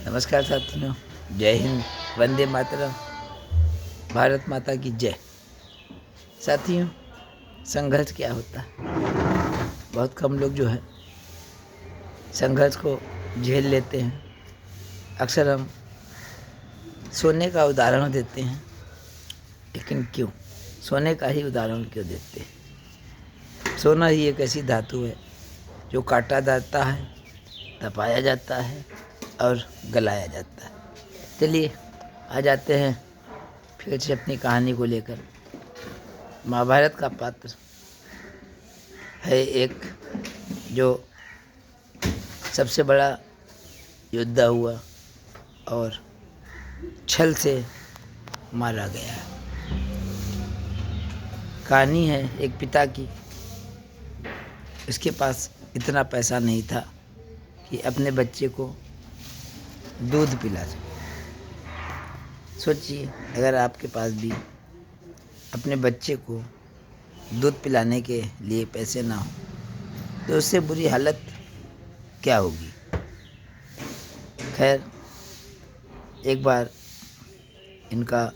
नमस्कार साथियों, जय हिंद, वंदे मातरम, भारत माता की जय। साथियों, संघर्ष क्या होता है? बहुत कम लोग जो है संघर्ष को झेल लेते हैं। अक्सर हम सोने का उदाहरण देते हैं, लेकिन क्यों सोने का ही उदाहरण क्यों देते हैं? सोना ही एक ऐसी धातु है जो काटा जाता है, तपाया जाता है और गलाया जाता है। चलिए आ जाते हैं फिर से अपनी कहानी को लेकर। महाभारत का पात्र है एक जो सबसे बड़ा योद्धा हुआ और छल से मारा गया। कहानी है एक पिता की। उसके पास इतना पैसा नहीं था कि अपने बच्चे को दूध पिला सके। सोचिए, अगर आपके पास भी अपने बच्चे को दूध पिलाने के लिए पैसे ना हो तो उससे बुरी हालत क्या होगी। खैर, एक बार इनका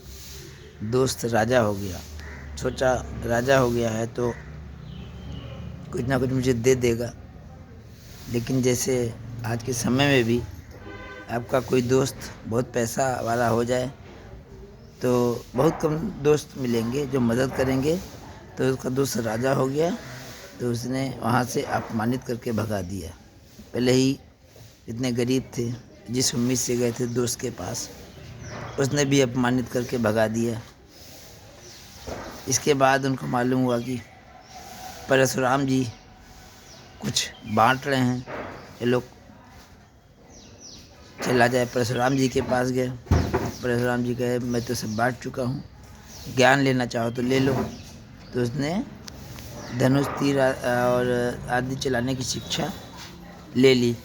दोस्त राजा हो गया। सोचा राजा हो गया है तो कुछ ना कुछ मुझे दे देगा। लेकिन जैसे आज के समय में भी आपका कोई दोस्त बहुत पैसा वाला हो जाए तो बहुत कम दोस्त मिलेंगे जो मदद करेंगे। तो उसका दोस्त राजा हो गया तो उसने वहाँ से अपमानित करके भगा दिया। पहले ही इतने गरीब थे, जिस उम्मीद से गए थे दोस्त के पास, उसने भी अपमानित करके भगा दिया। इसके बाद उनको मालूम हुआ कि परशुराम जी कुछ बांट रहे हैं, ये लोग चला जाए। परशुराम जी के पास गए। परशुराम जी कहे, मैं तो सब बांट चुका हूँ, ज्ञान लेना चाहो तो ले लो। तो उसने धनुष, तीर और आदि चलाने की शिक्षा ले ली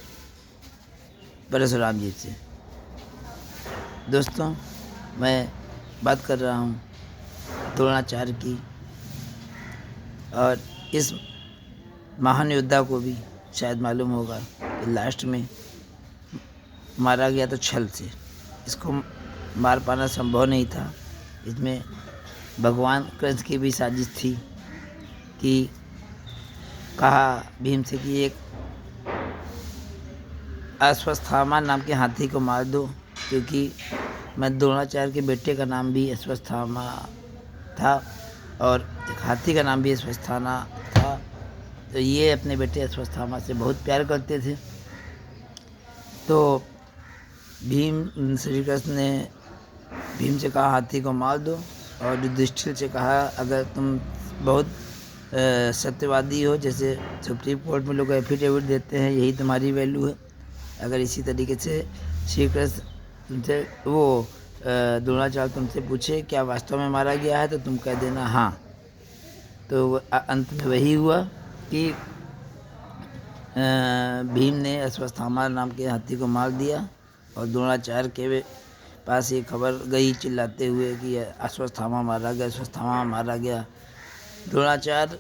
परशुराम जी से। दोस्तों, मैं बात कर रहा हूँ द्रोणाचार्य की। और इस महान योद्धा को भी शायद मालूम होगा कि लास्ट में मारा गया तो छल से। इसको मार पाना संभव नहीं था। इसमें भगवान कृष्ण की भी साजिश थी कि कहा भीम से कि एक अश्वत्थामा नाम के हाथी को मार दो, क्योंकि मैं द्रोणाचार्य के बेटे का नाम भी अश्वत्थामा था और एक हाथी का नाम भी अश्वत्थामा था। तो ये अपने बेटे अश्वत्थामा से बहुत प्यार करते थे। तो भीम, श्री कृष्ण ने भीम से कहा हाथी को मार दो, और युधिष्ठिर से कहा अगर तुम बहुत सत्यवादी हो, जैसे सुप्रीम कोर्ट में लोग एफिडेविट देते हैं, यही तुम्हारी वैल्यू है, अगर इसी तरीके से श्री कृष्ण तुमसे द्रोणाचार्य तुमसे पूछे क्या वास्तव में मारा गया है तो तुम कह देना हाँ। तो अंत में वही हुआ कि भीम ने अश्वत्थामा नाम के हाथी को मार दिया। और द्रोणाचार्य के पास ये खबर गई चिल्लाते हुए कि अश्वत्थामा मारा गया, अश्वत्थामा मारा गया। द्रोणाचार्य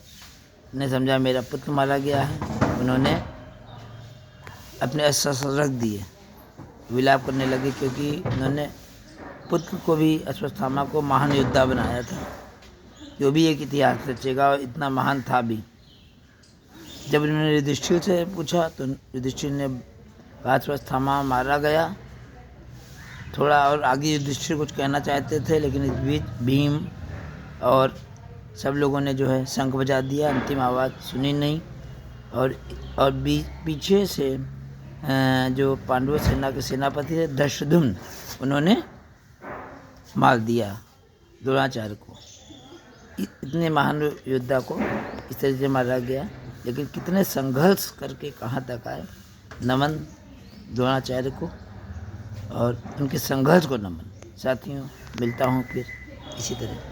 ने समझा मेरा पुत्र मारा गया है। उन्होंने अपने अस्त्र रख दिए, विलाप करने लगे, क्योंकि उन्होंने पुत्र को भी, अश्वत्थामा को, महान योद्धा बनाया था, जो भी एक इतिहास रचेगा और इतना महान था भी। जब उन्होंने युधिष्ठिर से पूछा तो युधिष्ठिर ने कहा अश्वत्थामा मारा गया। थोड़ा और आगे युधिष्ठिर कुछ कहना चाहते थे, लेकिन इस बीच भीम और सब लोगों ने जो है शंख बजा दिया। अंतिम आवाज़ सुनी नहीं। और पीछे से जो पांडव सेना के सेनापति थे धृष्टद्युम्न, उन्होंने मार दिया द्रोणाचार्य को। इतने महान योद्धा को इस तरह से मारा गया, लेकिन कितने संघर्ष करके कहाँ तक आए। नमन द्रोणाचार्य को और उनके संघर्ष को नमन। साथियों, मिलता हूँ फिर इसी तरह।